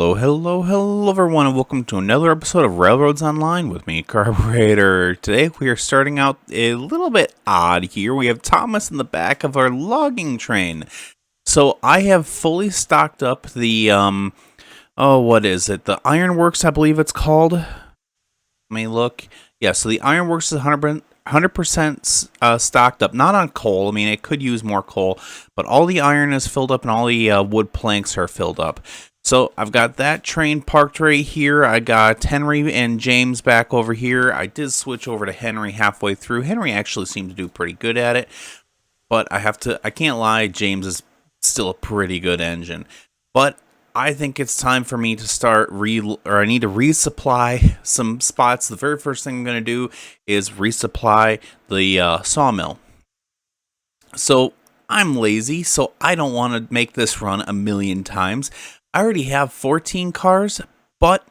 Hello everyone, and welcome to another episode of Railroads Online with me, Carburetor. Today we are starting out a little bit odd here. We have Thomas in the back of our logging train. So I have fully stocked up the, what is it? The Ironworks, I believe it's called. Let me look. Yeah, so the Ironworks is 100% stocked up. Not on coal. I mean, it could use more coal, but all the iron is filled up and all the wood planks are filled up. So I've got that train parked right here. I got Henry and James back over here. I did switch over to Henry halfway through. Henry actually seemed to do pretty good at it, but I can't lie, James is still a pretty good engine. But I think it's time for me to start I need to resupply some spots. The very first thing I'm going to do is resupply the sawmill. So I'm lazy, so I don't want to make this run a million times. I already have 14 cars, but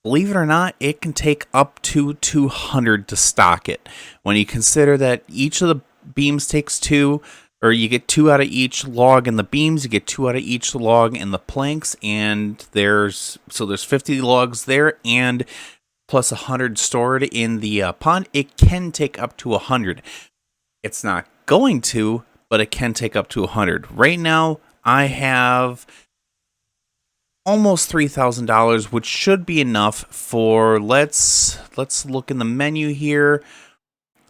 believe it or not, it can take up to 200 to stock it. When you consider that each of the beams takes 2, or you get 2 out of each log in the beams, you get 2 out of each log in the planks, and there's 50 logs there, and plus 100 stored in the pond. It can take up to 100. It's not going to, but it can take up to 100. Right now, I have almost $3,000, which should be enough for, let's look in the menu here.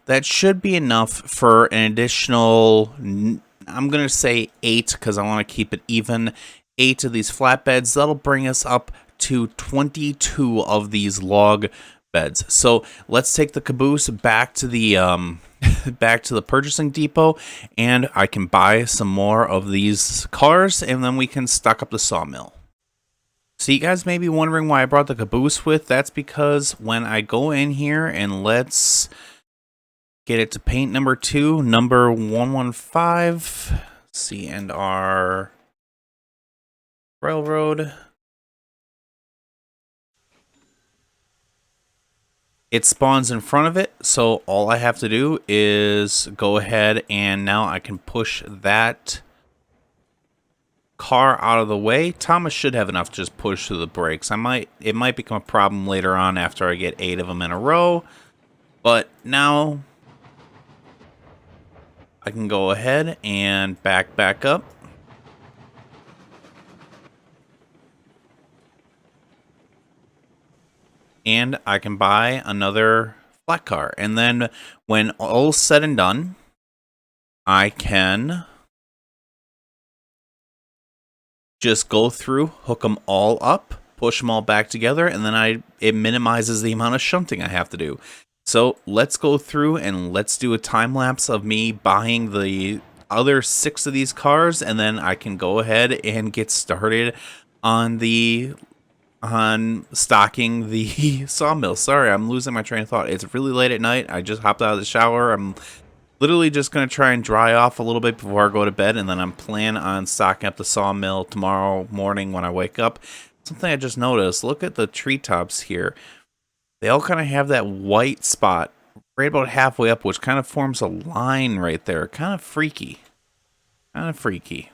That should be enough for an additional, I'm going to say 8 because I want to keep it even. 8 of these flatbeds. That'll bring us up to 22 of these log beds. So let's take the caboose back to the purchasing depot, and I can buy some more of these cars, and then we can stock up the sawmill. So you guys may be wondering why I brought the caboose with. That's because when I go in here and let's get it to paint number 2, number 115, see, and our railroad. It spawns in front of it, so all I have to do is go ahead and now I can push that car out of the way. Thomas should have enough to just push through the brakes. It might become a problem later on after I get 8 of them in a row, but now I can go ahead and back up. And I can buy another flat car. And then when all's said and done, I can just go through, hook them all up, push them all back together, and then it minimizes the amount of shunting I have to do. So let's go through and let's do a time lapse of me buying the other 6 of these cars, and then I can go ahead and get started on stocking the sawmill. Sorry, I'm losing my train of thought. It's really late at night. I just hopped out of the shower. I'm literally just going to try and dry off a little bit before I go to bed, and then I'm planning on stocking up the sawmill tomorrow morning when I wake up. Something I just noticed, look at the treetops here. They all kind of have that white spot right about halfway up, which kind of forms a line right there. Kind of freaky. Kind of freaky.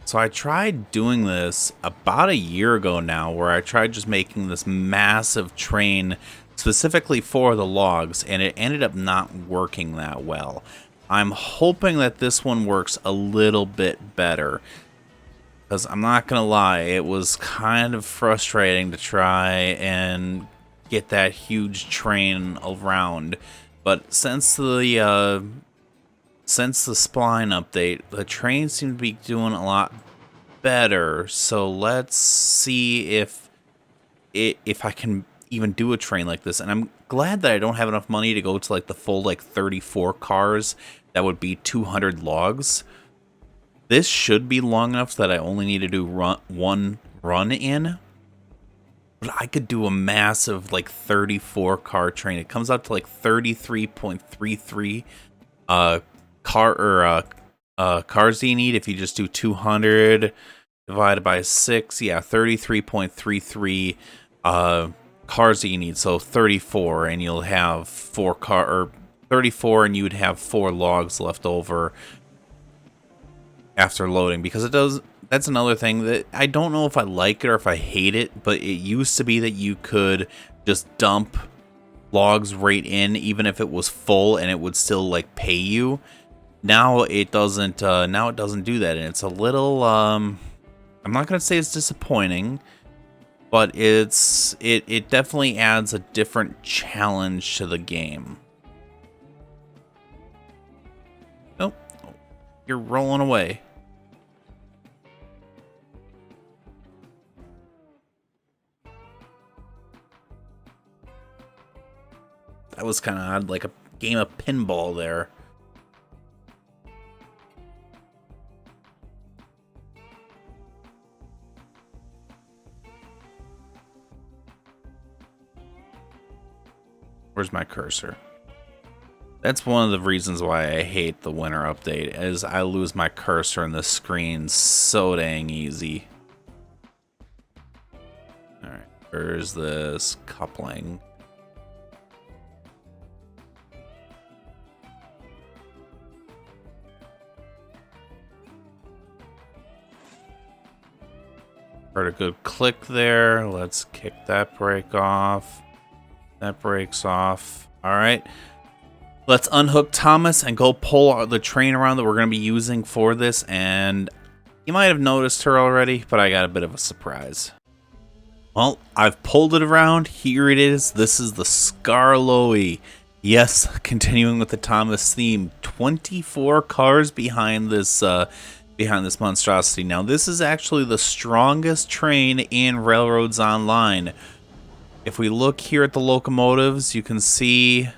So I tried doing this about a year ago now, where I tried just making this massive train specifically for the logs, and it ended up not working that well. I'm hoping that this one works a little bit better, Because I'm not going to lie, it was kind of frustrating to try and get that huge train around. But since the spline update, the trains seem to be doing a lot better. So let's see if I can even do a train like this. And I'm glad that I don't have enough money to go to like the full like 34 cars. That would be 200 logs. This should be long enough that I only need to do one run in. But I could do a massive like 34 car train. It comes out to like 33.33 cars you need if you just do 200 divided by 6. Yeah, 33.33 cars that you need. So 34, and you'll have 34, and you'd have 4 logs left over after loading, because it does. That's another thing that I don't know if I like it or if I hate it, but it used to be that you could just dump logs right in even if it was full, and it would still like pay you. Now it doesn't now it doesn't do that, and it's a little I'm not going to say it's disappointing, but it definitely adds a different challenge to the game. Nope. You're rolling away. That was kind of odd, like a game of pinball there. Where's my cursor? That's one of the reasons why I hate the winter update, is I lose my cursor and the screen so dang easy. Alright, where's this coupling? Heard a good click there. Let's kick that brake off. That brake's off. Alright. Let's unhook Thomas and go pull the train around that we're going to be using for this. And you might have noticed her already, but I got a bit of a surprise. Well, I've pulled it around. Here it is. This is the Skarloey. Yes, continuing with the Thomas theme. 24 cars behind this monstrosity. Now, this is actually the strongest train in Railroads Online. If we look here at the locomotives, you can see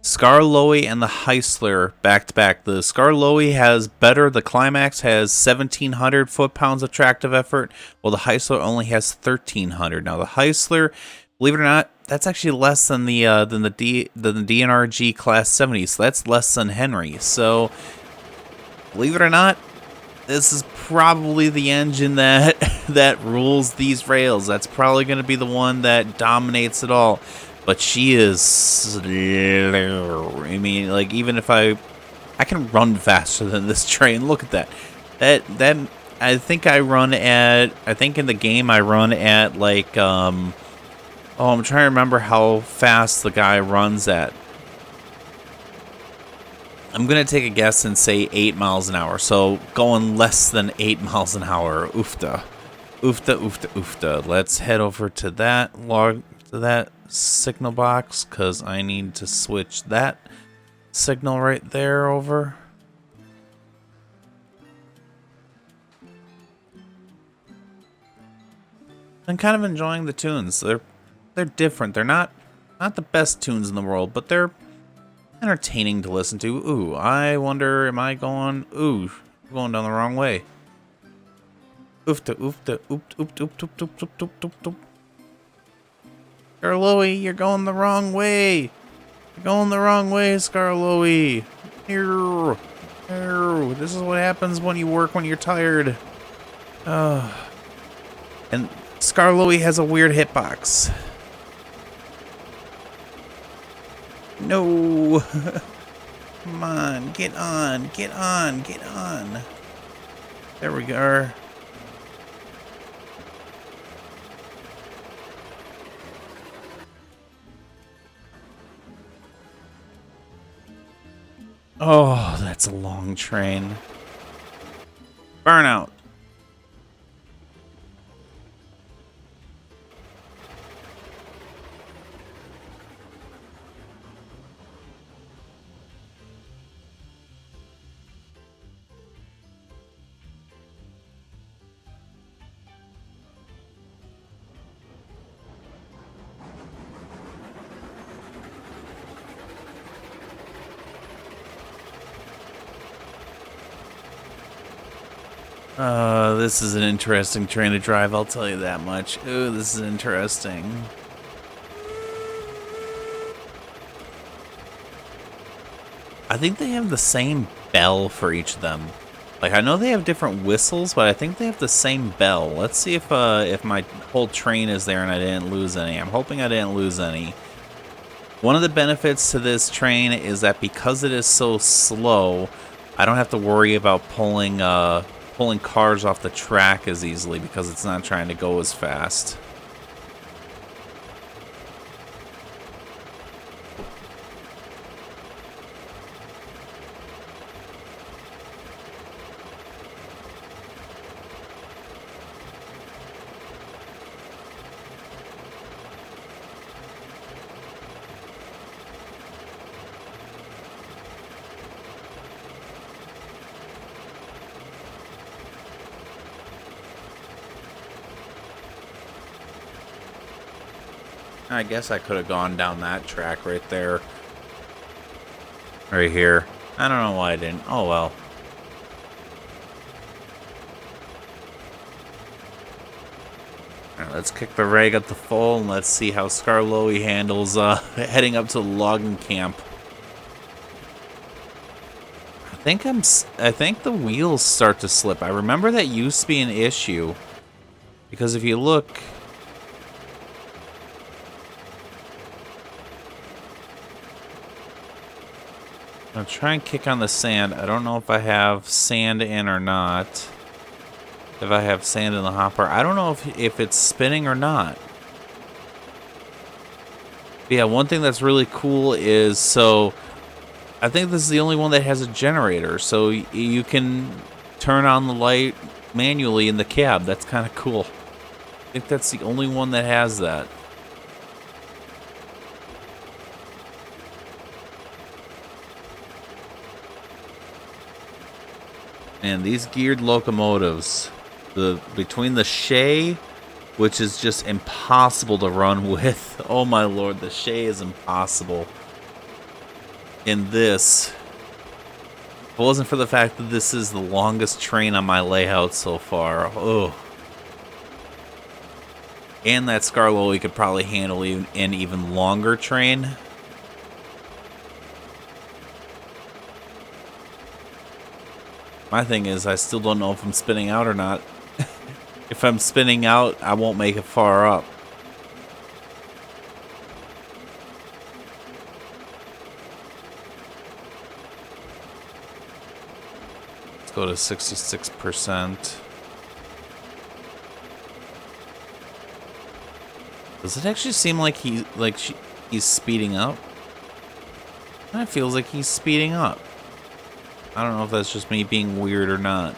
Skarloey and the Heisler back to back. The Skarloey has better. The Climax has 1,700 foot-pounds of tractive effort, while the Heisler only has 1,300. Now, the Heisler, believe it or not, that's actually less than the DNRG Class 70, so that's less than Henry. So, believe it or not, this is probably the engine that rules these rails. That's probably going to be the one that dominates it all. But she is, I mean, like, even if I can run faster than this train. Look at that. That I think in the game I run at like I'm trying to remember how fast the guy runs at. I'm going to take a guess and say 8 miles an hour. So going less than 8 miles an hour. Oofta. Oofta, oofta, oofta. Let's head over to that signal box, because I need to switch that signal right there over. I'm kind of enjoying the tunes. They're different. They're not the best tunes in the world, but they're entertaining to listen to. Ooh, I wonder, am I going? Ooh, I'm going down the wrong way. Oofta, oofta, oop, oop, oop, oop, oop, oop, oop, oop, oop. Skarloey, you're going the wrong way. You're going the wrong way, Skarloey. Here. This is what happens when you work when you're tired. And Skarloey has a weird hitbox. No. Come on, get on, get on, get on. There we go. Oh, that's a long train. Burnout. This is an interesting train to drive, I'll tell you that much. Ooh, this is interesting. I think they have the same bell for each of them. Like, I know they have different whistles, but I think they have the same bell. Let's see if my whole train is there and I didn't lose any. I'm hoping I didn't lose any. One of the benefits to this train is that because it is so slow, I don't have to worry about pulling cars off the track as easily because it's not trying to go as fast. I guess I could have gone down that track right there. Right here. I don't know why I didn't. Oh, well. Alright, let's kick the rag up to full and let's see how Skarloey handles heading up to the logging camp. I think the wheels start to slip. I remember that used to be an issue. Because if you look... I'll try and kick on the sand. I don't know if I have sand in or not. If I have sand in the hopper. I don't know if it's spinning or not. But yeah, one thing that's really cool is, so I think this is the only one that has a generator. So you can turn on the light manually in the cab. That's kind of cool. I think that's the only one that has that. And these geared locomotives, between the Shay, which is just impossible to run with. Oh my lord, the Shay is impossible. In this, if it wasn't for the fact that this is the longest train on my layout so far, oh. And that Skarloey could probably handle an even longer train. My thing is, I still don't know if I'm spinning out or not. If I'm spinning out, I won't make it far up. Let's go to 66%. Does it actually seem like he's speeding up? It feels like he's speeding up. I don't know if that's just me being weird or not.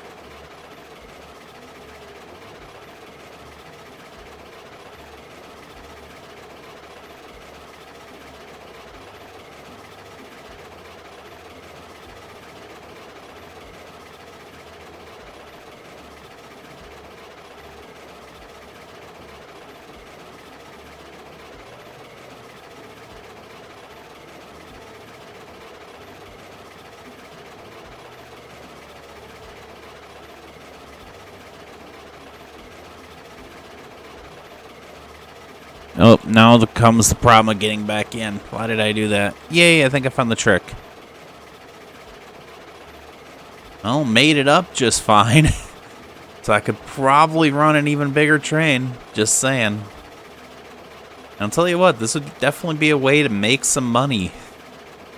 Oh, now comes the problem of getting back in. Why did I do that? Yay, I think I found the trick. Well, made it up just fine. So I could probably run an even bigger train. Just saying. And I'll tell you what, this would definitely be a way to make some money.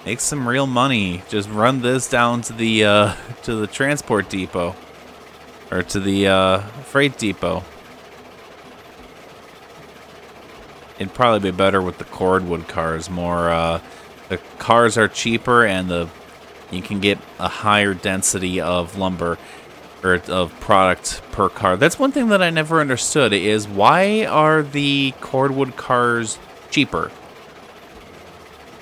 Make some real money. Just run this down to the transport depot. Or to the freight depot. It'd probably be better with the cordwood cars. The cars are cheaper, and you can get a higher density of lumber or of product per car. That's one thing that I never understood is why are the cordwood cars cheaper?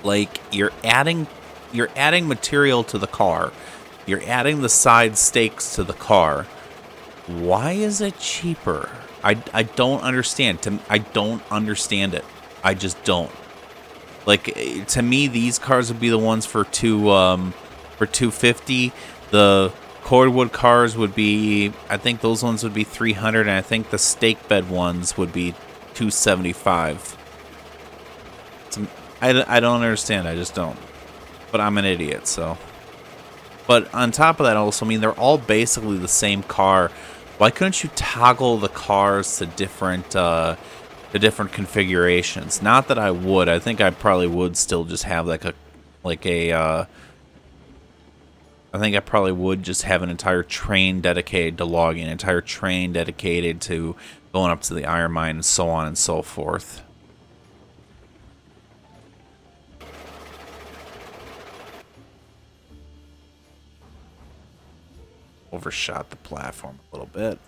Like you're adding material to the car. You're adding the side stakes to the car. Why is it cheaper? I don't understand. I don't understand it. I just don't. Like to me, these cars would be the ones for $250. The cordwood cars would be, I think those ones would be 300, and I think the stake bed ones would be 275. I don't understand. I just don't. But I'm an idiot, so. But on top of that, also, I mean, they're all basically the same car. Why couldn't you toggle the cars to different configurations? Not that I would. I think I probably would still just have like a I think I probably would just have an entire train dedicated to logging, an entire train dedicated to going up to the iron mine, and so on and so forth. Overshot the platform a little bit.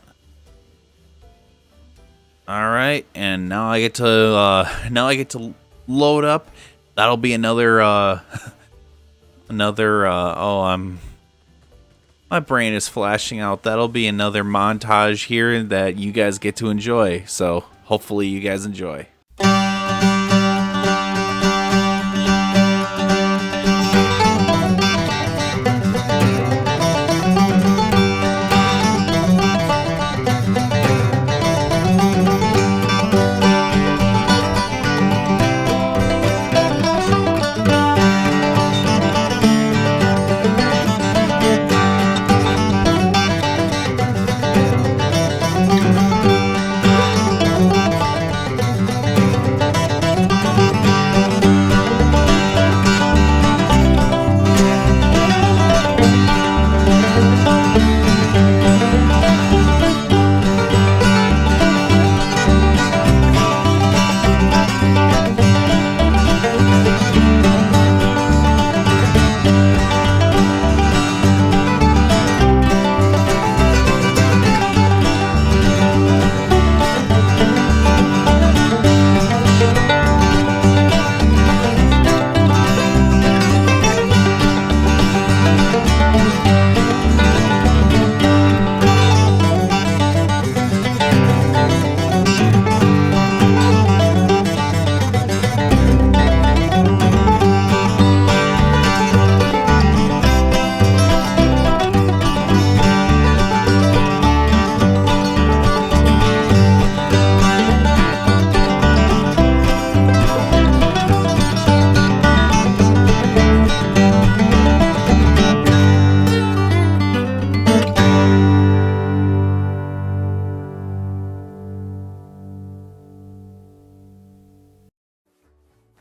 All right, and now I get to load up. That'll be another my brain is flashing out. That'll be another montage here that you guys get to enjoy. So hopefully you guys enjoy.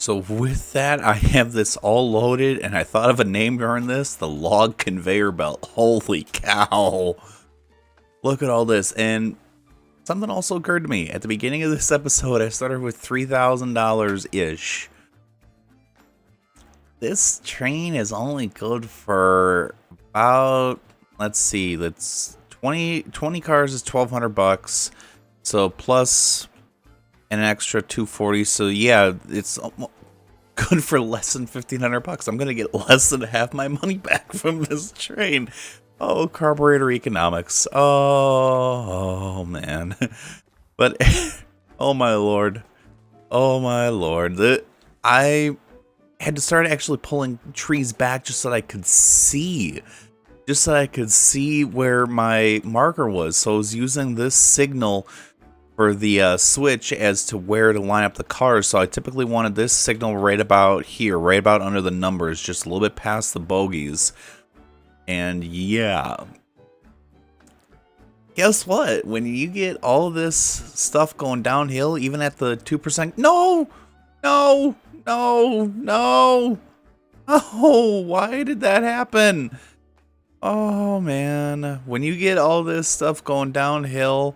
So with that, I have this all loaded, and I thought of a name during this, the log conveyor belt. Holy cow. Look at all this. And something also occurred to me. At the beginning of this episode, I started with $3,000-ish. This train is only good for about, let's see, that's 20 cars is $1,200. So plus an extra 240. So yeah, it's good for less than $1,500. I'm gonna get less than half my money back from this train. Oh, carburetor economics. Oh man. But oh my lord. Oh my lord. I had to start actually pulling trees back just so that I could see. Just so I could see where my marker was. So I was using this signal for the switch as to where to line up the cars. So I typically wanted this signal right about here, right about under the numbers, just a little bit past the bogies. And yeah, guess what? When you get all of this stuff going downhill, even at the 2%, no, oh, why did that happen? Oh man, when you get all this stuff going downhill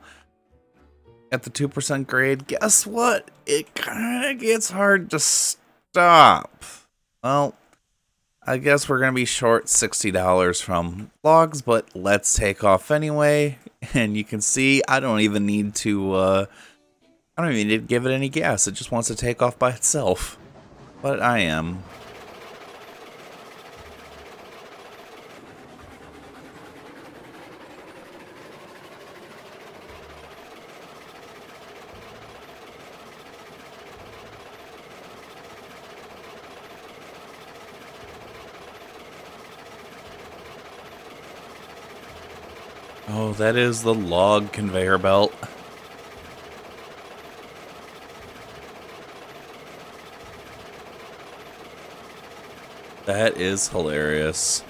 at the 2% grade, guess what? It kind of gets hard to stop. Well, I guess we're going to be short $60 from logs, but let's take off anyway. And you can see I don't even need to give it any gas. It just wants to take off by itself. But I am. Oh, that is the log conveyor belt. That is hilarious.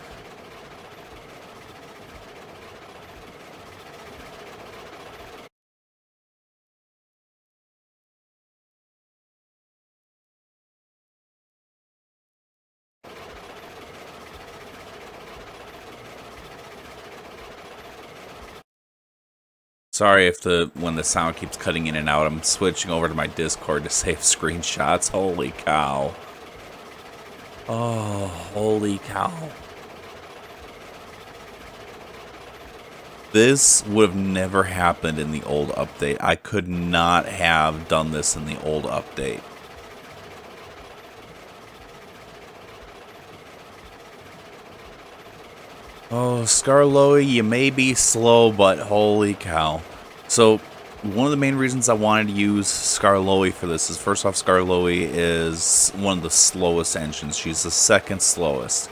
Sorry if when the sound keeps cutting in and out. I'm switching over to my Discord to save screenshots. Holy cow. Oh, holy cow. This would have never happened in the old update. I could not have done this in the old update. Oh, Skarloey, you may be slow, but holy cow. So, one of the main reasons I wanted to use Skarloey for this is, first off, Skarloey is one of the slowest engines. She's the second slowest.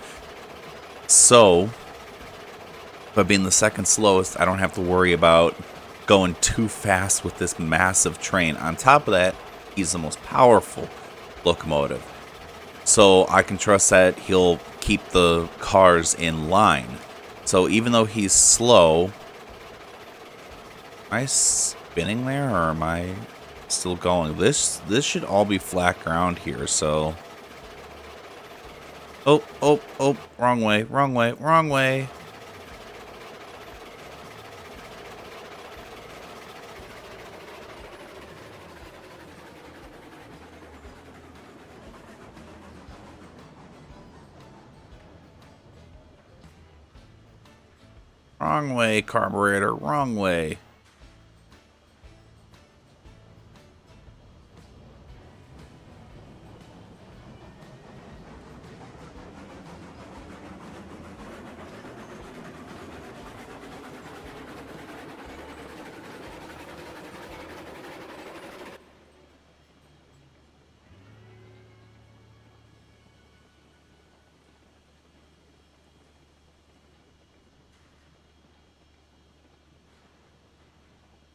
So, by being the second slowest, I don't have to worry about going too fast with this massive train. On top of that, he's the most powerful locomotive. So I can trust that he'll keep the cars in line. So even though he's slow, am I spinning there or am I still going? This should all be flat ground here, so... Oh, wrong way, wrong way, wrong way. Wrong way, Carburetor, wrong way.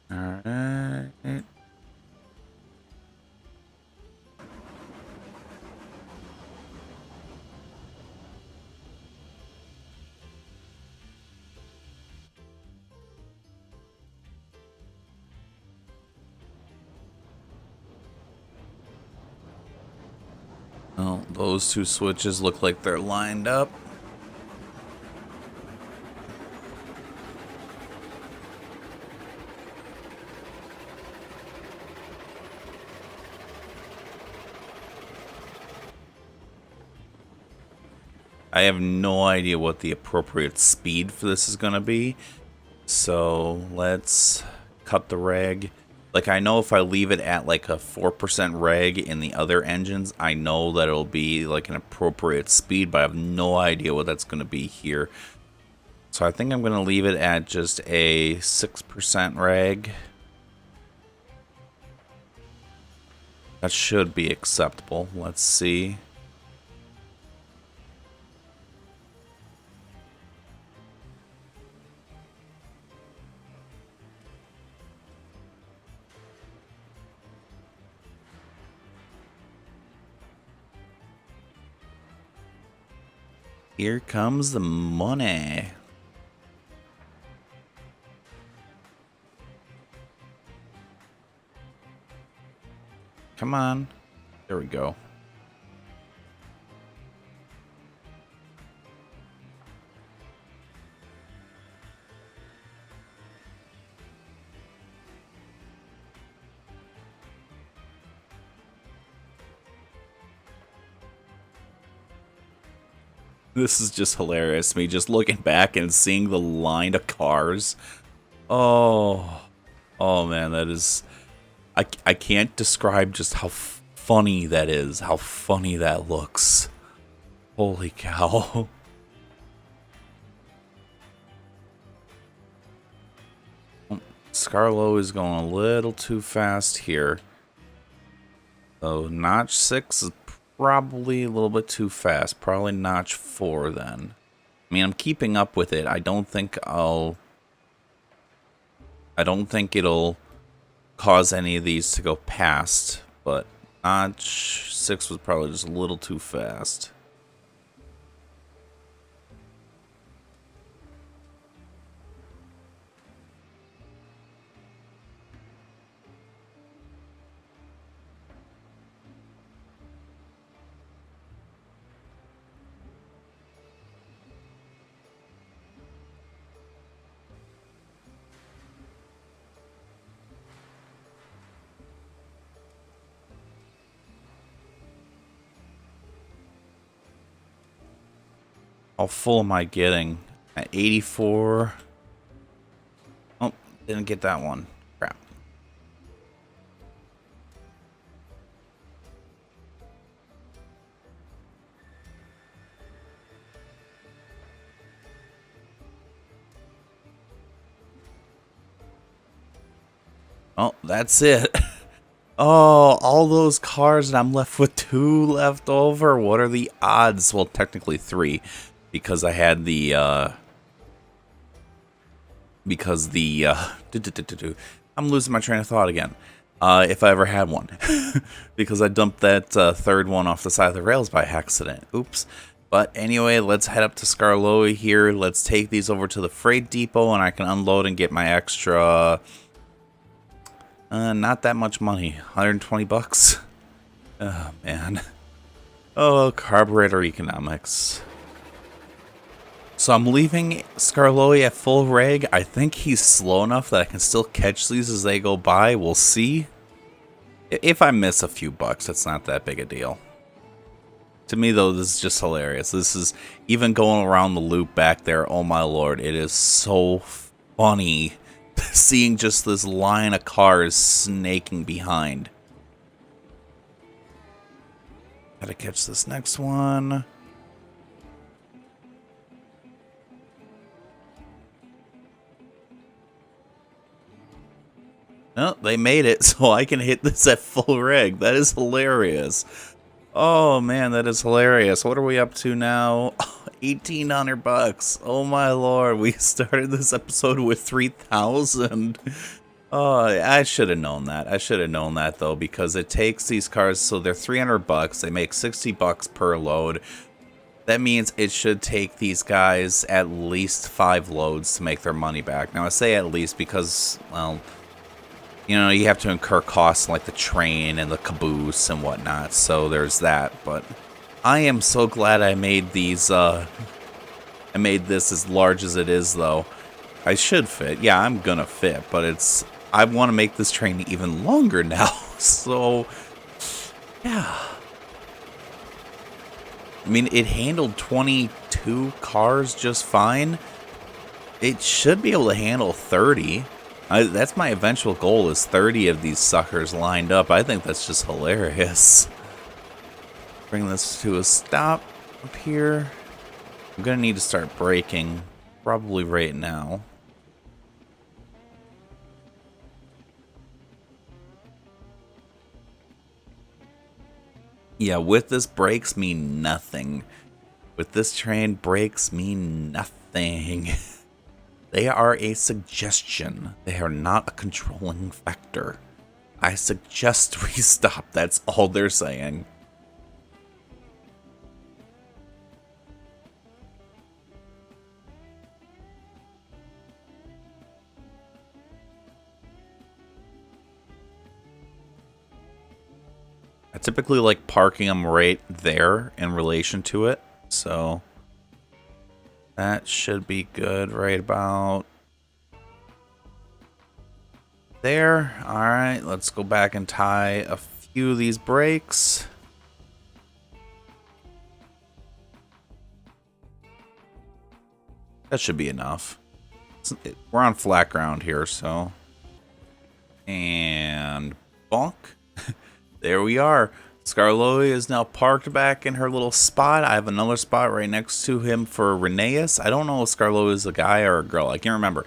Alright. Well, those two switches look like they're lined up. I have no idea what the appropriate speed for this is going to be. So let's cut the reg. Like, I know if I leave it at like a 4% reg in the other engines, I know that it'll be like an appropriate speed, but I have no idea what that's going to be here. So I think I'm going to leave it at just a 6% reg. That should be acceptable. Let's see. Here comes the money. Come on. There we go. This is just hilarious. Me just looking back and seeing the line of cars. Oh, oh man, that is... I can't describe just how funny that is, how funny that looks. Holy cow. Skarloey is going a little too fast here. So notch 6 is probably a little bit too fast. Probably notch 4 then. I mean, I'm keeping up with it. I don't think I'll I don't think it'll cause any of these to go past, but notch 6 was probably just a little too fast. How full am I getting? At 84. Oh, didn't get that one. Crap. Oh, that's it. Oh, all those cars and I'm left with 2 left over. What are the odds? Well, technically 3. Because I had the, I'm losing my train of thought again. If I ever had one. Because I dumped that third one off the side of the rails by accident. Oops. But anyway, let's head up to Skarloey here. Let's take these over to the freight depot and I can unload and get my extra, not that much money. 120 bucks. Oh, man. Oh, carburetor economics. So I'm leaving Skarloey at full reg. I think he's slow enough that I can still catch these as they go by. We'll see. If I miss a few bucks, it's not that big a deal. To me, though, this is just hilarious. This is, even going around the loop back there, oh my lord, it is so funny seeing just this line of cars snaking behind. Gotta catch this next one. Oh, they made it, so I can hit this at full reg. That is hilarious. Oh, man, that is hilarious. What are we up to now? 1,800 bucks. Oh, my lord. We started this episode with 3,000. Oh, I should have known that. I should have known that, though, because it takes these cars, so they're 300 bucks. They make 60 bucks per load. That means it should take these guys at least 5 loads to make their money back. Now, I say at least because, well, you know, you have to incur costs like the train and the caboose and whatnot, so there's that. But I am so glad I made these, I made this as large as it is, though. I should fit. Yeah, I'm gonna fit, but it's, I want to make this train even longer now, so, yeah. I mean, it handled 22 cars just fine. It should be able to handle 30. That's my eventual goal, is 30 of these suckers lined up. I think that's just hilarious. Bring this to a stop up here. I'm going to need to start braking, probably right now. Yeah, with this, brakes mean nothing. With this train, brakes mean nothing. They are a suggestion. They are not a controlling factor. I suggest we stop. That's all they're saying. I typically like parking them right there in relation to it, so that should be good right about there. Alright, let's go back and tie a few of these brakes. That should be enough. We're on flat ground here, so. And bonk. There we are. Skarloey is now parked back in her little spot. I have another spot right next to him for Rheneas. I don't know if Skarloey is a guy or a girl. I can't remember.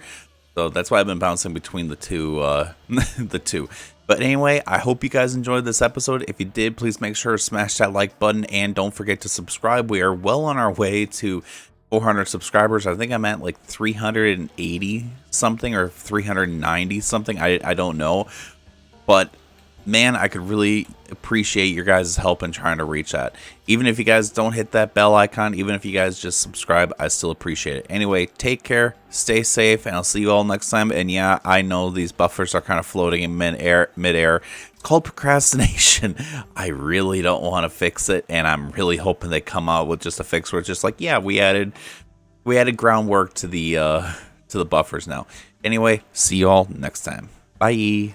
So that's why I've been bouncing between the two. The two. But anyway, I hope you guys enjoyed this episode. If you did, please make sure to smash that like button and don't forget to subscribe. We are well on our way to 400 subscribers. I think I'm at like 380 something or 390 something. I don't know. But man, I could really appreciate your guys' help in trying to reach that. Even if you guys don't hit that bell icon, even if you guys just subscribe, I still appreciate it. Anyway, take care, stay safe, and I'll see you all next time. And yeah, I know these buffers are kind of floating in midair. It's called procrastination. I really don't want to fix it, and I'm really hoping they come out with just a fix where it's just like, yeah, we added groundwork to the buffers now. Anyway, see you all next time. Bye.